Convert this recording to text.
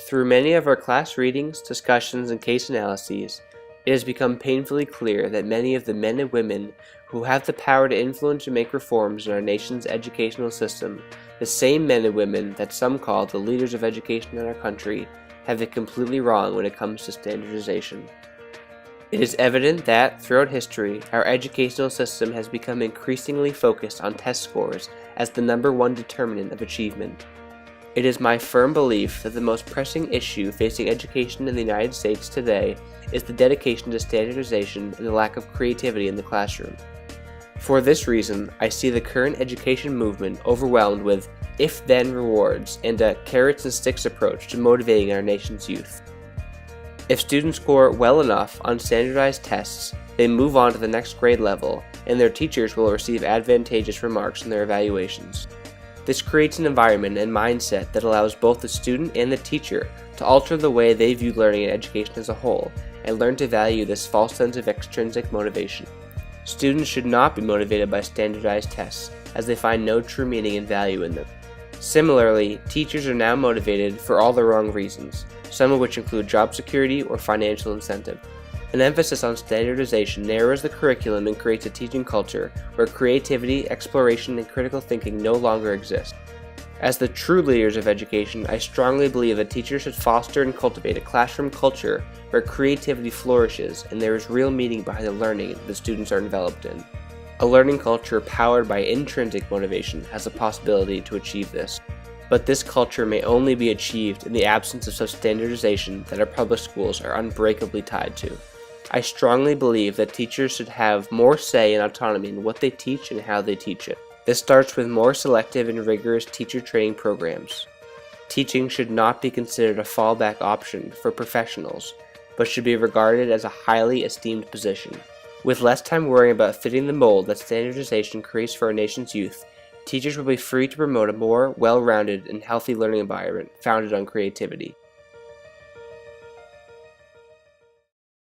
Through many of our class readings, discussions, and case analyses, it has become painfully clear that many of the men and women who have the power to influence and make reforms in our nation's educational system, the same men and women that some call the leaders of education in our country, have it completely wrong when it comes to standardization. It is evident that, throughout history, our educational system has become increasingly focused on test scores as the #1 determinant of achievement. It is my firm belief that the most pressing issue facing education in the United States today is the dedication to standardization and the lack of creativity in the classroom. For this reason, I see the current education movement overwhelmed with if-then rewards and a carrots and sticks approach to motivating our nation's youth. If students score well enough on standardized tests, they move on to the next grade level, and their teachers will receive advantageous remarks in their evaluations. This creates an environment and mindset that allows both the student and the teacher to alter the way they view learning and education as a whole, and learn to value this false sense of extrinsic motivation. Students should not be motivated by standardized tests, as they find no true meaning and value in them. Similarly, teachers are now motivated for all the wrong reasons, some of which include job security or financial incentive. An emphasis on standardization narrows the curriculum and creates a teaching culture where creativity, exploration, and critical thinking no longer exist. As the true leaders of education, I strongly believe that teachers should foster and cultivate a classroom culture where creativity flourishes and there is real meaning behind the learning the students are enveloped in. A learning culture powered by intrinsic motivation has the possibility to achieve this. But this culture may only be achieved in the absence of such standardization that our public schools are unbreakably tied to. I strongly believe that teachers should have more say and autonomy in what they teach and how they teach it. This starts with more selective and rigorous teacher training programs. Teaching should not be considered a fallback option for professionals, but should be regarded as a highly esteemed position. With less time worrying about fitting the mold that standardization creates for our nation's youth, teachers will be free to promote a more well-rounded and healthy learning environment founded on creativity.